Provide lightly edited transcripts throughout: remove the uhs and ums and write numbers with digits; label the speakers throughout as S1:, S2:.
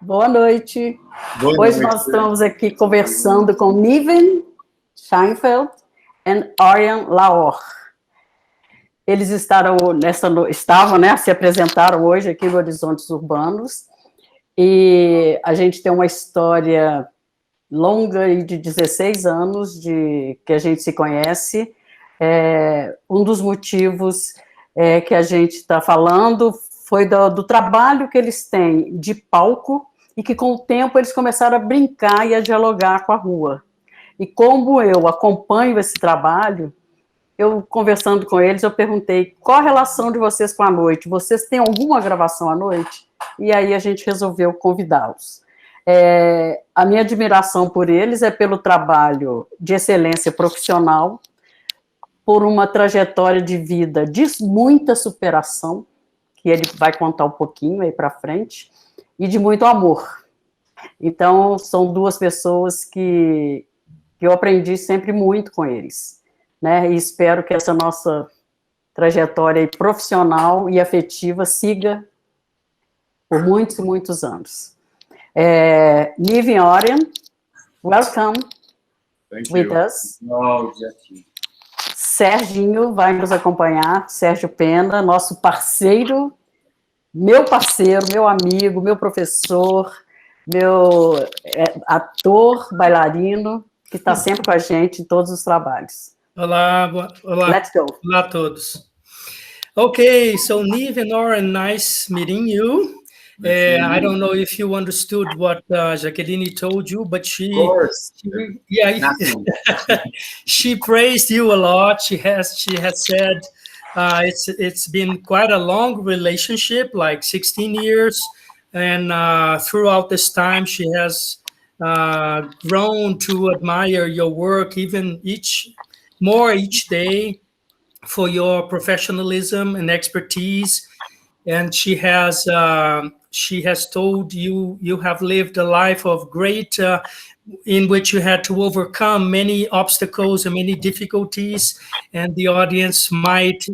S1: Boa noite.
S2: Boa
S1: Hoje
S2: noite.
S1: nós estamos aqui conversando com Niven Scheinfeld e Oren Laor. Eles estavam, né, se apresentaram hoje aqui no Horizontes Urbanos, e a gente tem uma história longa de 16 anos que a gente se conhece. Um dos motivos que a gente está falando foi do trabalho que eles têm de palco e que, com o tempo, eles começaram a brincar e a dialogar com a rua. E como eu acompanho esse trabalho, eu, conversando com eles, eu perguntei qual a relação de vocês com a noite? Vocês têm alguma gravação à noite? E aí a gente resolveu convidá-los. A minha admiração por eles é pelo trabalho de excelência profissional, por uma trajetória de vida de muita superação, que ele vai contar um pouquinho aí para frente, e de muito amor. Então, são duas pessoas que eu aprendi sempre muito com eles, né? E espero que essa nossa trajetória profissional e afetiva siga por muitos e muitos anos. Niv e Oren, welcome with us.
S2: Oh, Jackie.
S1: Serginho vai nos acompanhar, Sérgio Pena, nosso parceiro, meu amigo, meu professor, meu ator, bailarino, que está sempre com a gente em todos os trabalhos.
S3: Olá,
S1: Let's go.
S3: Olá a todos. Okay, so Niv and Oren, nice meeting you. I don't know if you understood what Jacqueline told you, but she praised you a lot. She has said it's been quite a long relationship, like 16 years, and throughout this time she has grown to admire your work even each day for your professionalism and expertise. And she has told you have lived a life of great, in which you had to overcome many obstacles and many difficulties. And the audience might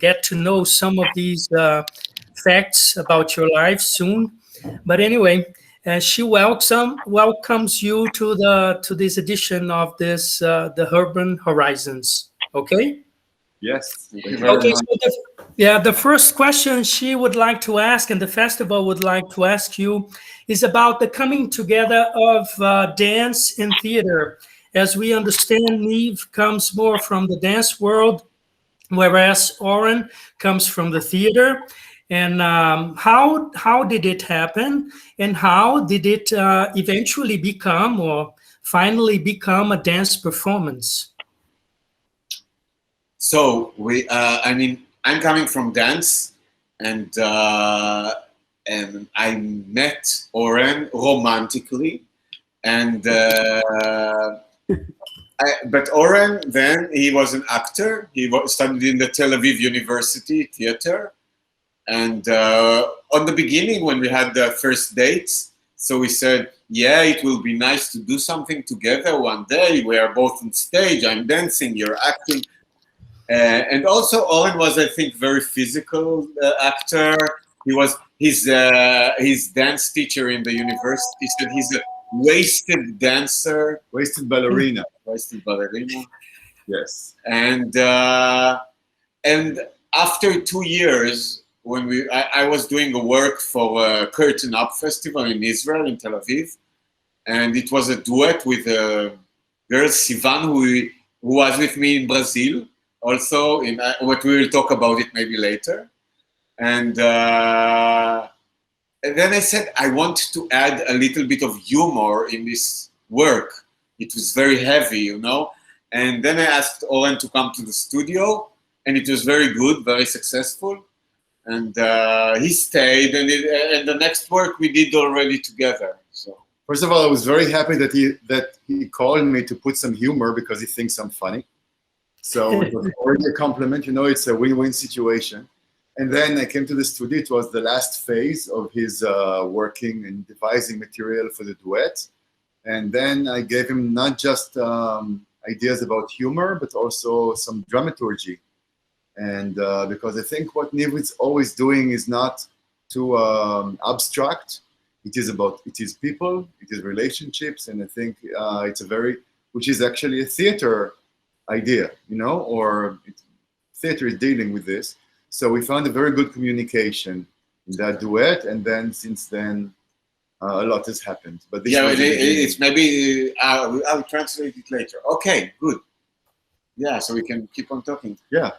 S3: get to know some of these facts about your life soon. But anyway, she welcomes you to this edition of this the Urban Horizons. Okay.
S2: Yes.
S3: Okay. So the first question she would like to ask, and the festival would like to ask you, is about the coming together of dance and theater. As we understand, Niv comes more from the dance world, whereas Oren comes from the theater. And how did it happen, and how did it eventually become, or finally become, a dance performance?
S2: So I'm coming from dance, and I met Oren romantically, and but Oren then he was an actor. He studied in the Tel Aviv University theater, and on the beginning when we had the first dates, so we said, yeah, it will be nice to do something together one day. We are both on stage. I'm dancing, you're acting. And also, Oren was, I think, very physical actor. He was his dance teacher in the university said he's a wasted dancer, wasted ballerina. Yes. And after 2 years, when I was doing a work for a Curtain Up festival in Israel, in Tel Aviv, and it was a duet with a girl, Sivan, who was with me in Brazil. Also, what we will talk about it maybe later. And then I said, I want to add a little bit of humor in this work. It was very heavy, you know. And then I asked Oren to come to the studio, and it was very good, very successful. And he stayed, and the next work we did already together. So
S4: first of all, I was very happy that he called me to put some humor because he thinks I'm funny. So it was already a compliment, you know, it's a win-win situation. And then I came to the studio. It was the last phase of his working and devising material for the duet. And then I gave him not just ideas about humor, but also some dramaturgy. And because I think what Niv is always doing is not too abstract. it is people, it is relationships, and I think it's which is actually a theater idea, or theater is dealing with this. So we found a very good communication in that duet, and then since then a lot has happened. But this
S2: it's maybe I'll translate it later. Okay, good. Yeah, so we can keep on talking. Yeah.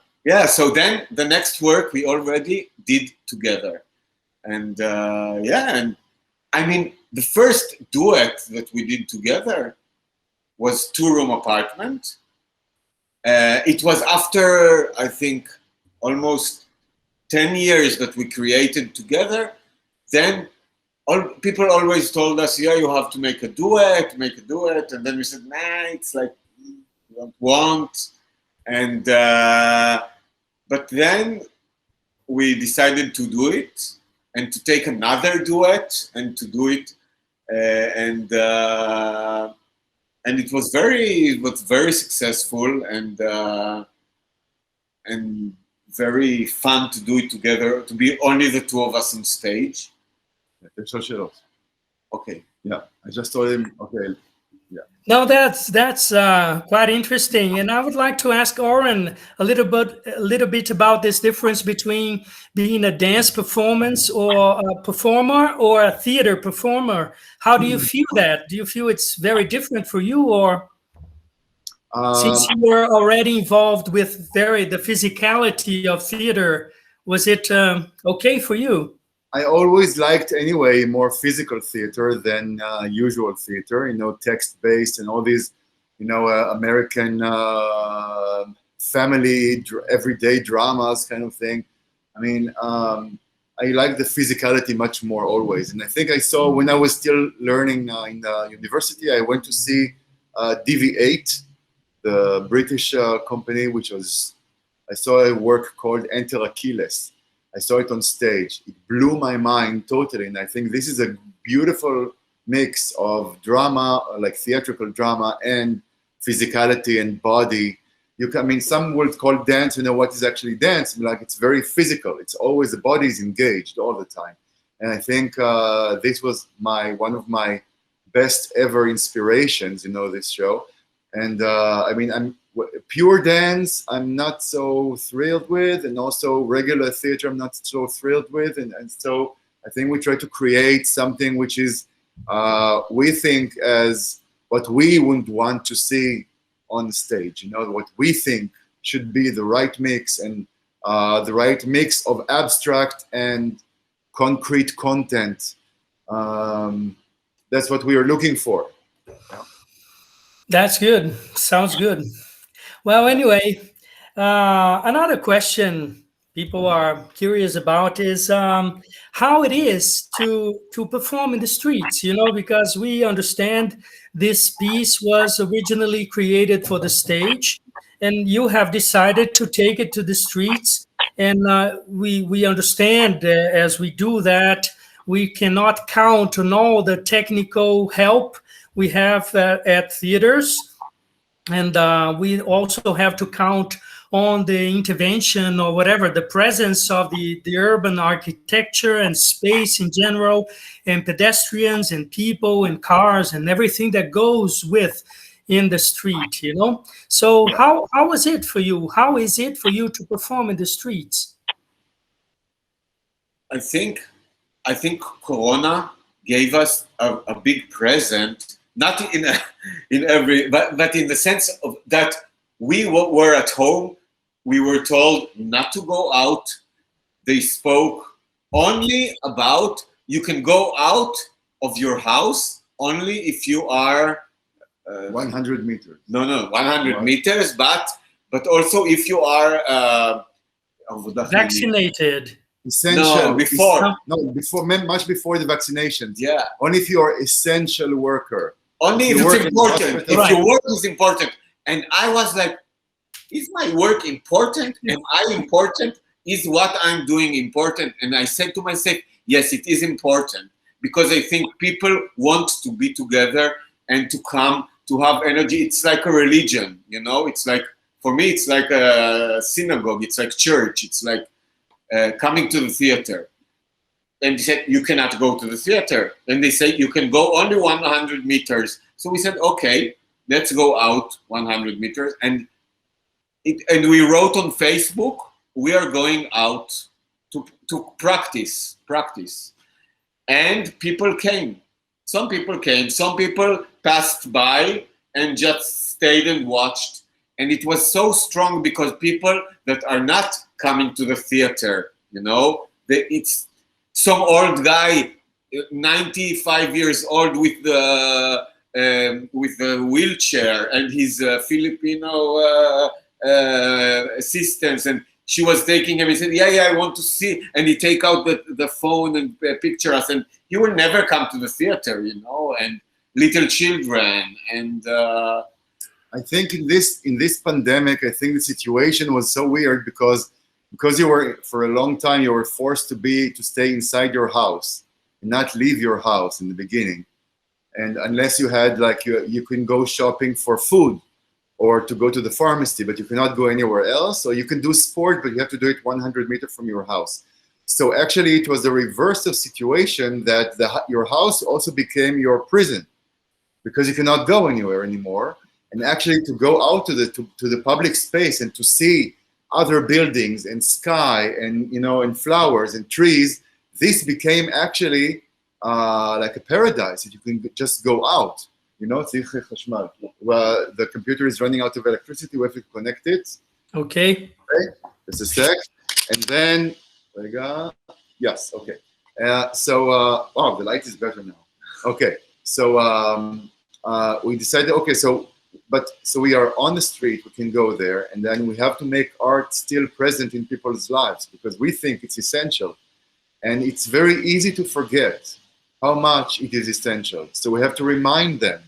S2: So then the next work we already did together, and and I mean the first duet that we did together was Two Room Apartment. It was after, I think, almost 10 years that we created together. Then people always told us, yeah, you have to make a duet. And then we said, nah, it's like, we don't want. And, but then we decided to do it and to take another duet and to do it. And it was very successful and very fun to do it together, to be only the two of us on stage. Okay.
S4: Yeah, I just told him, okay. Yeah.
S3: No, that's quite interesting, and I would like to ask Oren a little bit about this difference between being a dance performance or a performer or a theater performer. How do you feel that? Do you feel it's very different for you, or since you were already involved with the physicality of theater, was it okay for you?
S4: I always liked, anyway, more physical theater than usual theater, text-based and all these, American family, everyday dramas kind of thing. I mean, I like the physicality much more always. And I think I saw, when I was still learning in the university, I went to see DV8, the British company, I saw a work called Enter Achilles. I saw it on stage. It blew my mind totally. And I think this is a beautiful mix of drama, like theatrical drama, and physicality and body. Some would call dance, what is actually dance? Like, it's very physical. It's always, the body is engaged all the time. And I think this was one of my best ever inspirations, this show. And I'm pure dance, I'm not so thrilled with, and also regular theater, I'm not so thrilled with. And so I think we try to create something which is, we think, as what we would want to see on stage, what we think should be the right mix, and the right mix of abstract and concrete content. That's what we are looking for.
S3: That's good. Sounds good. Well, anyway, another question people are curious about is how it is to perform in the streets, because we understand this piece was originally created for the stage, and you have decided to take it to the streets. And we understand as we do that, we cannot count on all the technical help we have at theaters. And we also have to count on the intervention or whatever, the presence of the urban architecture and space in general, and pedestrians and people and cars and everything that goes with in the street, So how was it for you? How is it for you to perform in the streets?
S2: I think Corona gave us a big present. Not in every, but in the sense of that we were at home. We were told not to go out. They spoke only about, you can go out of your house only if you are
S4: 100 meters.
S2: No, 100 meters, but also if you are
S3: vaccinated.
S4: Essential.
S2: Before
S4: much before the vaccinations.
S2: Yeah.
S4: Only if you are essential worker.
S2: Only if it's important. If your work is important. And I was like, is my work important? Am I important? Is what I'm doing important? And I said to myself, yes, it is important, because I think people want to be together and to come, to have energy. It's like a religion, It's like, for me, it's like a synagogue. It's like church. It's like coming to the theater. and they said, you cannot go to the theater. And they said, you can go only 100 meters. So we said, okay, let's go out 100 meters. And we wrote on Facebook, we are going out to practice. And people came. Some people came, some people passed by and just stayed and watched. And it was so strong because people that are not coming to the theater, you know, it's some old guy, 95 years old with the wheelchair and his Filipino assistants, and she was taking him. He said, yeah, I want to see. And he take out the phone and picture us. And he will never come to the theater, you know, and little children. And
S4: I think in this pandemic, I think the situation was so weird because you were, for a long time, you were forced to stay inside your house and not leave your house in the beginning. And unless you had, like, you can go shopping for food or to go to the pharmacy, but you cannot go anywhere else. So you can do sport, but you have to do it 100 meters from your house. So actually it was the reverse of situation that your house also became your prison because you cannot go anywhere anymore. And actually to go out to the public space and to see other buildings and sky and, you know, and flowers and trees, this became actually like a paradise that you can just go out. You know, well, the computer is running out of electricity. We have to connect it.
S3: Okay.
S4: Just a sec. And then, yes, okay. Oh, the light is better now. Okay, so we decided, okay, so we are on the street, we can go there, and then we have to make art still present in people's lives because we think it's essential. And it's very easy to forget how much it is essential. So we have to remind them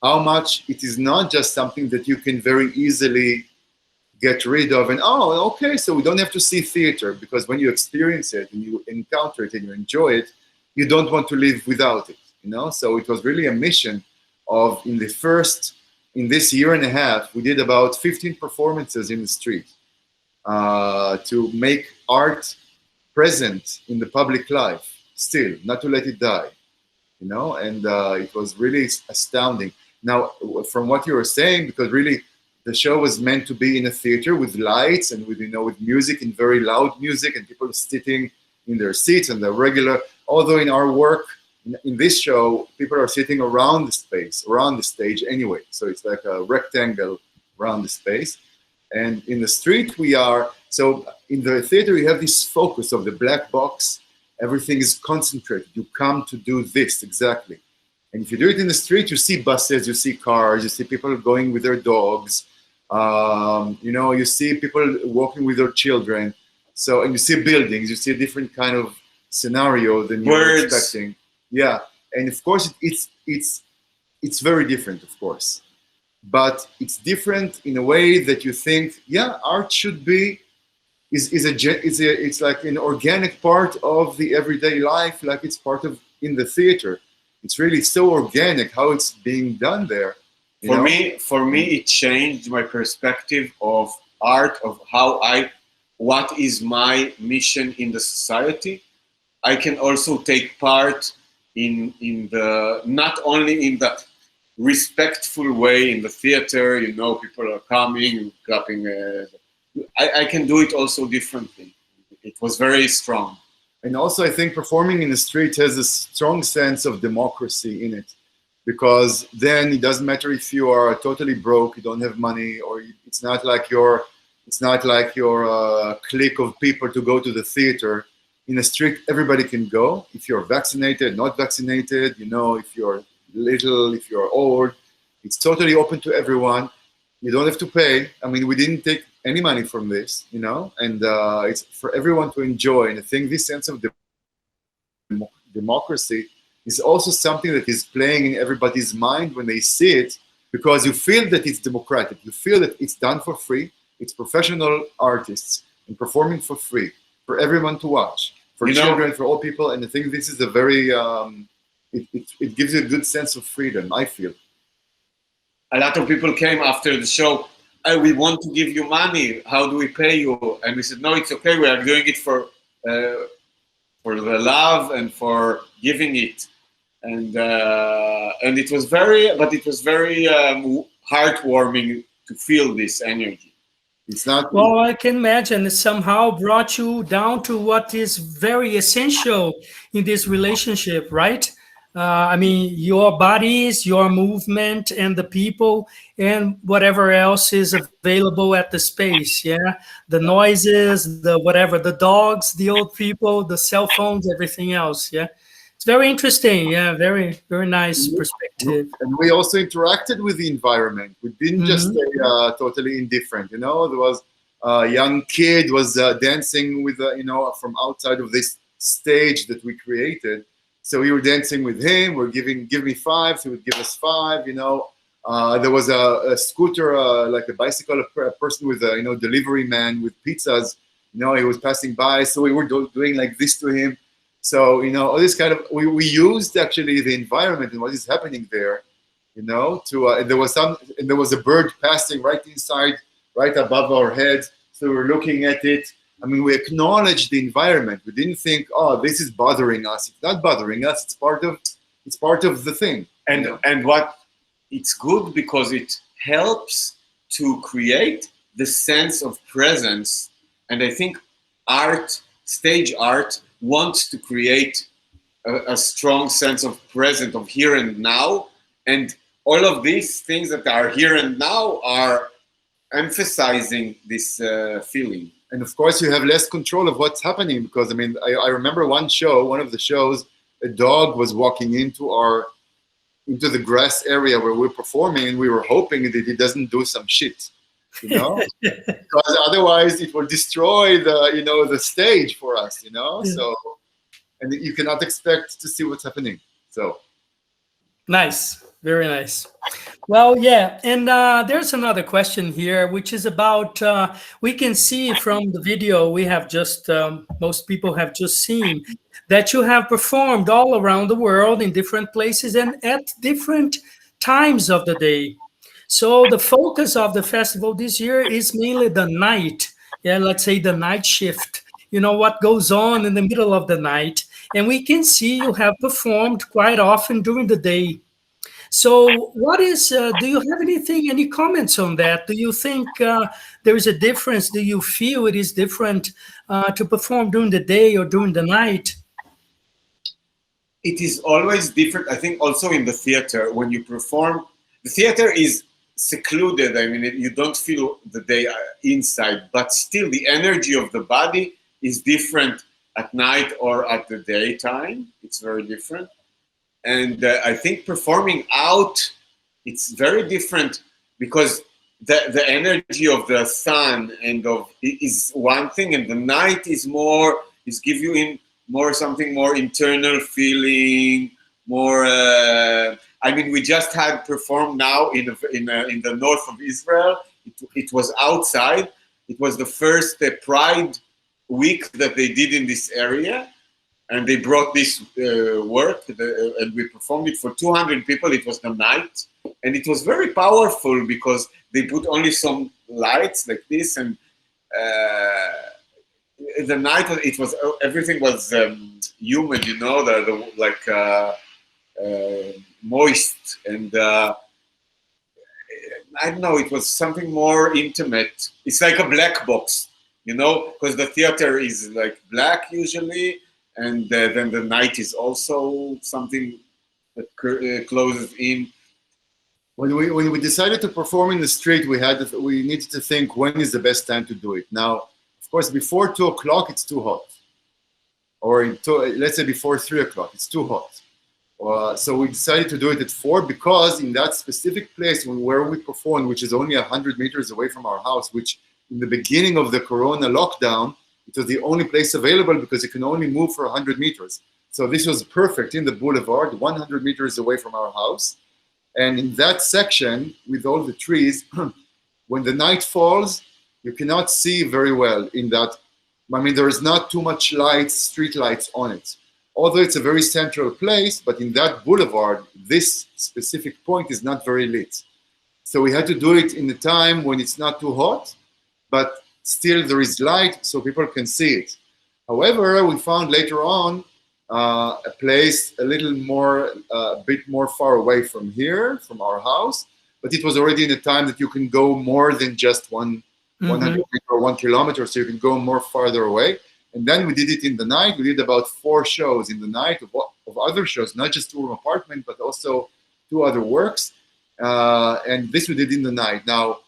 S4: how much it is not just something that you can very easily get rid of and, oh, okay, so we don't have to see theater, because when you experience it and you encounter it and you enjoy it, you don't want to live without it, you know? So it was really a mission of, in this year and a half, we did about 15 performances in the street to make art present in the public life still, not to let it die, you know? And it was really astounding. Now, from what you were saying, because really the show was meant to be in a theater with lights and with, you know, with music and very loud music and people sitting in their seats and the regular, although in our work, in this show, people are sitting around the space, around the stage anyway. So it's like a rectangle around the space. And in the street so in the theater, you have this focus of the black box. Everything is concentrated. You come to do this exactly. And if you do it in the street, you see buses, you see cars, you see people going with their dogs. You know, you see people walking with their children. So, and you see buildings, you see a different kind of scenario than you were expecting. Yeah, and of course it's very different, of course, but it's different in a way that you think, yeah, art should be it's like an organic part of the everyday life, like it's part of in the theater. It's really so organic how it's being done there.
S2: For me, it changed my perspective of art, of what is my mission in the society. I can also take part in the, not only in the respectful way in the theater, you know, people are coming, clapping. I can do it also differently. It was very strong.
S4: And also I think performing in the street has a strong sense of democracy in it, because then it doesn't matter if you are totally broke, you don't have money, or it's not like your clique of people to go to the theater. In the street, everybody can go. If you're vaccinated, not vaccinated, you know, if you're little, if you're old, it's totally open to everyone. You don't have to pay. I mean, we didn't take any money from this, you know, and it's for everyone to enjoy. And I think this sense of democracy is also something that is playing in everybody's mind when they see it, because you feel that it's democratic. You feel that it's done for free. It's professional artists and performing for free for everyone to watch, for children, for all people. And I think this is a very, it gives you a good sense of freedom, I feel.
S2: A lot of people came after the show. We want to give you money. How do we pay you? And we said, no, it's okay. We are doing it for the love and for giving it. And it was very heartwarming to feel this energy.
S4: It's not.
S3: Well, I can imagine it somehow brought you down to what is very essential in this relationship, right? I mean, your bodies, your movement, and the people, and whatever else is available at the space. Yeah, the noises, the whatever, the dogs, the old people, the cell phones, everything else. Yeah, it's very interesting. Yeah, very, very nice perspective.
S4: And we also interacted with the environment. We didn't just stay totally indifferent. You know, there was a young kid was dancing with, you know, from outside of this stage that we created. So we were dancing with him. We're give me five. So he would give us five. You know, there was a scooter, like a bicycle, a person with a, you know, delivery man with pizzas. You know, he was passing by. So we were doing like this to him. So, you know, all this kind of, we used actually the environment and what is happening there, you know, to, and there was a bird passing right inside, right above our heads. So we were looking at it. I mean, we acknowledged the environment. We didn't think, oh, this is bothering us. It's not bothering us. It's part of the thing.
S2: And what it's good because it helps to create the sense of presence. And I think art, stage art, wants to create a strong sense of present, of here and now. And all of these things that are here and now are emphasizing this feeling.
S4: And of course, you have less control of what's happening because, I mean, I remember one of the shows, a dog was walking into the grass area where we're performing, and we were hoping that he doesn't do some shit, you know, because otherwise it will destroy the, you know, the stage for us, you know. Yeah. So, and you cannot expect to see what's happening. So
S3: nice. Very nice. Well, yeah, and there's another question here, which is about, we can see from the video we have just, most people have just seen, that you have performed all around the world in different places and at different times of the day. So the focus of the festival this year is mainly the night, yeah, let's say the night shift, you know, what goes on in the middle of the night. And we can see you have performed quite often during the day. So what is, do you have any comments on that? Do you think there is a difference? Do you feel it is different to perform during the day or during the night?
S2: It is always different. I think also in the theater, when you perform, the theater is secluded. I mean, you don't feel the day inside, but still the energy of the body is different at night or at the daytime. It's very different. And I think performing out, it's very different because the energy of the sun and is one thing, and the night is give you in more something more internal feeling, more. I mean, we just had performed now in the north of Israel. It was outside. It was the first Pride week that they did in this area. And they brought this work, and we performed it for 200 people. It was the night, and it was very powerful because they put only some lights like this, and the night it was everything was humid, you know, moist, and I don't know. It was something more intimate. It's like a black box, you know, because the theater is like black usually. And then the night is also something that closes in.
S4: When we decided to perform in the street, we needed to think when is the best time to do it. Now, of course, before 2 o'clock, it's too hot. Or let's say before 3 o'clock, it's too hot. So we decided to do it at 4 because in that specific place where we performed, which is only 100 meters away from our house, which in the beginning of the Corona lockdown, it was the only place available because you can only move for 100 meters. So this was perfect in the boulevard, 100 meters away from our house. And in that section, with all the trees, when the night falls, you cannot see very well in that. I mean, there is not too much lights, street lights on it. Although it's a very central place, but in that boulevard, this specific point is not very lit. So we had to do it in the time when it's not too hot, but still there is light so people can see it. However, we found later on a place a little more, a bit more far away from here, from our house, but it was already in a time that you can go more than just 100 meters or 1 kilometer, so you can go more farther away. And then we did it in the night. We did about 4 shows in the night of other shows, not just Two Room Apartment, but also 2 other works. And this we did in the night. Now,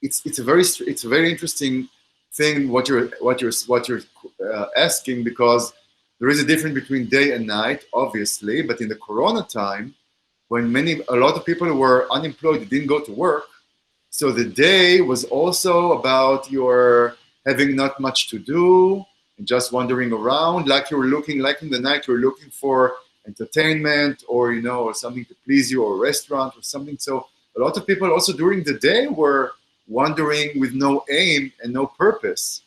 S4: it's a very interesting thing what you're asking, because there is a difference between day and night, obviously. But in the Corona time, when a lot of people were unemployed, didn't go to work, so the day was also about your having not much to do and just wandering around, like in the night you're looking for entertainment or or something to please you, or a restaurant or something. So a lot of people also during the day were wandering with no aim and no purpose,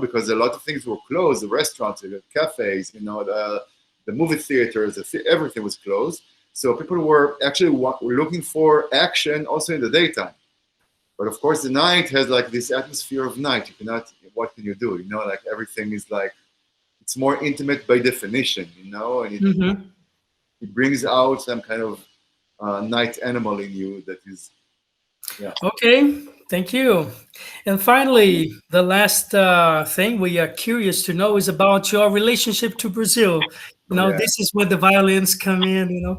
S4: because a lot of things were closed, the restaurants, the cafes, the movie theaters, everything was closed. So people were actually looking for action also in the daytime. But of course, the night has like this atmosphere of night. You cannot, what can you do? Like everything is like, it's more intimate by definition, and it brings out some kind of night animal in you that is, yeah.
S3: Okay, thank you. And finally, the last thing we are curious to know is about your relationship to Brazil.
S4: Yeah.
S3: This is where the violins come in,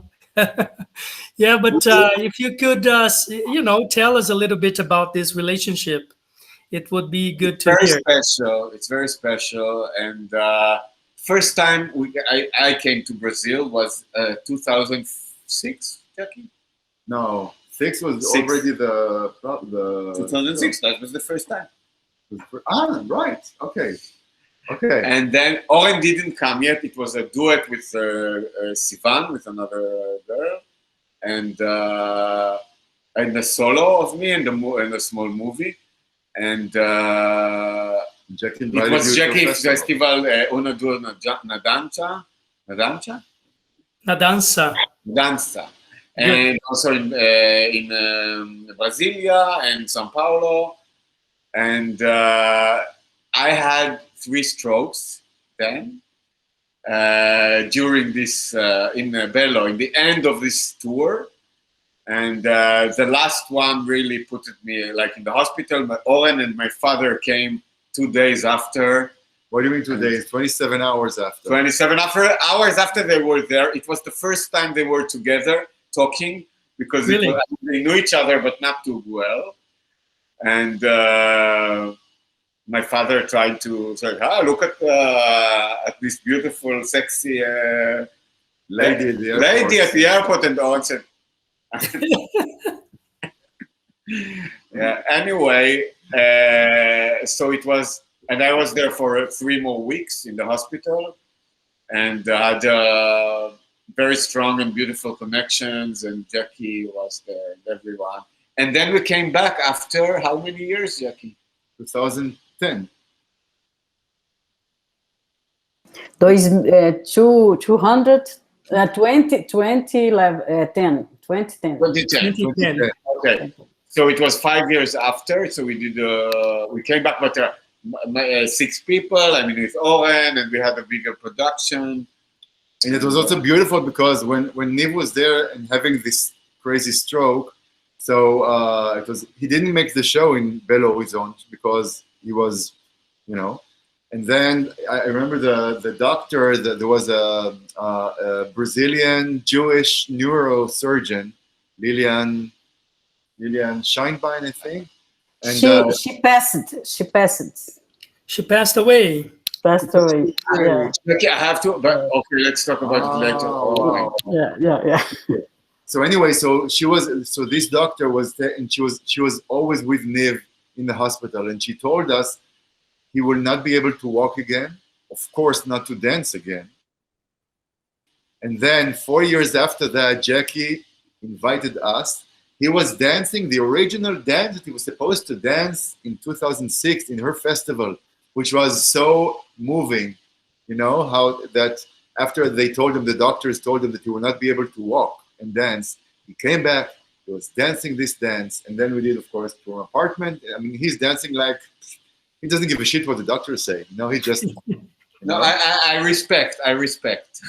S3: Yeah, but if you could, tell us a little bit about this relationship, it would be good to hear.
S2: Special. It's very special. And first time I came to Brazil was 2006, Jackie?
S4: No, 6 was already the
S2: 2006. That was the first time.
S4: Right. Okay. Okay.
S2: And then Oren didn't come yet. It was a duet with Sivan, with another girl, and a solo of me and a small movie. And
S4: Jackie
S2: it was Jackie Festival Una Dua Nadança. And also in Brasilia and São Paulo. And I had 3 strokes then during this in Belo, in the end of this tour. And the last one really put me like in the hospital. My Oren and my father came 2 days after.
S4: What do you mean 2 days? 27 hours after.
S2: 27 hours after they were there. It was the first time they were together talking, because
S3: Really?
S2: They knew each other, but not too well. And my father tried to say, look at this beautiful, sexy
S4: lady
S2: at the airport. And Owen said, yeah. Anyway, so it was, and I was there for 3 more weeks in the hospital, and had very strong and beautiful connections. And Jackie was there, and everyone. And then we came back after how many years, Jackie?
S4: 2010.
S1: 2010.
S2: Okay. So it was 5 years after. So we did. We came back, but 6 people. I mean, with Oren, and we had a bigger production.
S4: And it was also beautiful because when Niv was there and having this crazy stroke, so he didn't make the show in Belo Horizonte because he was, And then I remember the doctor, there was a Brazilian Jewish neurosurgeon, Lilian Scheinbein, I think. And
S1: she passed.
S3: She passed away.
S1: Yeah.
S2: Okay, I have to. But okay, let's talk about it later.
S4: Wow.
S1: Yeah.
S4: So anyway, so this doctor was there, and she was always with Niv in the hospital, and she told us he will not be able to walk again, of course not to dance again. And then 4 years after that, Jackie invited us. He was dancing the original dance that he was supposed to dance in 2006 in her festival, which was so moving, how that after the doctors told him that he will not be able to walk and dance, he came back, he was dancing this dance, and then we did, of course, Two Room Apartment. I mean, he's dancing like, he doesn't give a shit what the doctors say. He just
S2: No, I respect. I respect.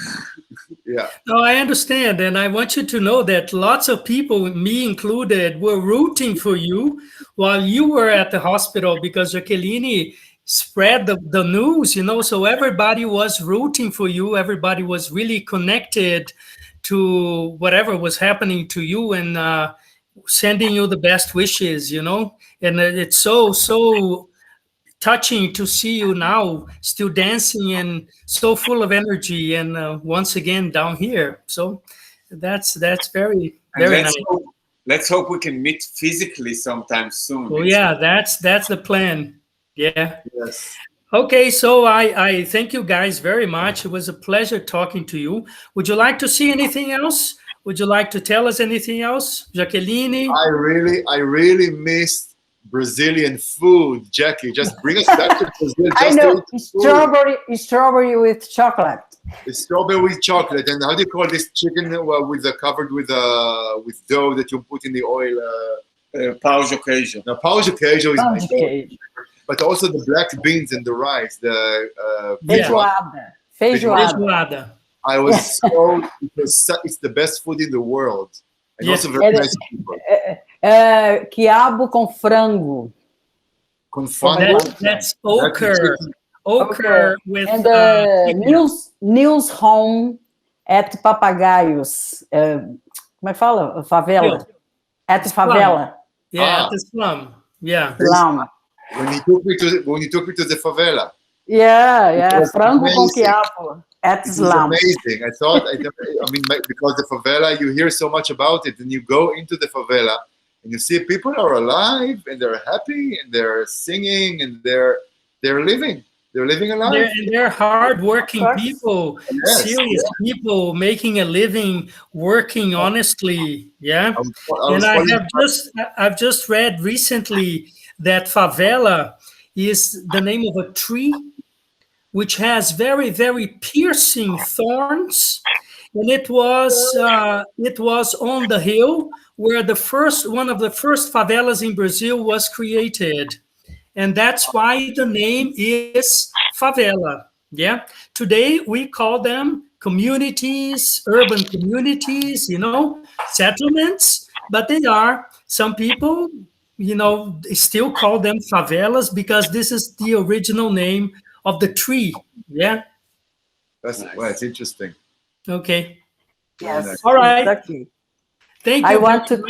S4: Yeah.
S3: No, I understand. And I want you to know that lots of people, me included, were rooting for you while you were at the hospital because Jacqueline spread the news, you know, so everybody was rooting for you. Everybody was really connected to whatever was happening to you and sending you the best wishes, you know. And it's so touching to see you now still dancing and so full of energy and once again down here. So that's very nice.
S2: Let's hope we can meet physically sometime soon.
S3: Oh yeah, that's the plan. Yeah.
S4: Yes.
S3: Okay, so I thank you guys very much. It was a pleasure talking to you. Would you like to see anything else? Would you like to tell us anything else, Jacqueline?
S4: I really missed Brazilian food, Jackie. Just bring us back to Brazil.
S1: I know, strawberry with chocolate.
S4: It's strawberry with chocolate. And how do you call this chicken covered with dough that you put in the oil?
S2: Pão de queijo.
S4: Now, pão de queijo is
S1: Pão
S4: my
S1: de
S4: favorite.
S1: queijo.
S4: But also the black beans and the rice. The
S1: Feijoada.
S3: Feijoada.
S4: I was so it's the best food in the world. And
S3: Yes.
S4: also very nice people.
S1: Quiabo com frango.
S4: Com frango.
S3: That's ochre. Ochre with
S1: And News Home at Papagaios. Como é que fala? Favela. At Favela.
S3: Yeah, at the slum. Yeah.
S1: Slum.
S4: When you took me to the favela.
S1: Yeah. Frango com quiabo. At
S4: It was
S1: slum.
S4: amazing. I mean, because the favela, you hear so much about it, and you go into the favela, and you see people are alive, and they're happy, and they're singing, and they're living. They're living a life.
S3: They're hard-working people,
S4: Yes,
S3: serious people making a living, working honestly. Yeah, I've just read recently that favela is the name of a tree which has very, very piercing thorns, and it was on the hill where one of the first favelas in Brazil was created. And that's why the name is favela. Yeah. Today we call them communities, urban communities, you know, settlements, but they are, some people, you know, still call them favelas because this is the original name of the tree. Yeah.
S4: That's interesting.
S3: Okay.
S1: Yes.
S4: Nice.
S3: All right.
S1: Exactly.
S3: Thank you.
S1: I want to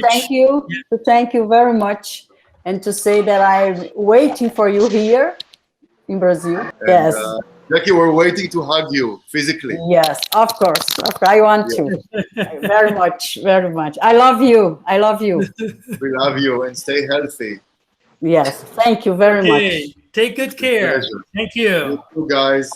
S1: thank you very much, and to say that I'm waiting for you here in Brazil.
S4: And,
S1: Yes.
S4: Jackie, we're waiting to hug you physically.
S1: Yes, of course. I want to. Very much, very much. I love you. I love you.
S4: We love you, and stay healthy.
S1: Yes. Thank you very much.
S3: Take good care.
S4: Pleasure.
S3: Thank you.
S4: You too, guys.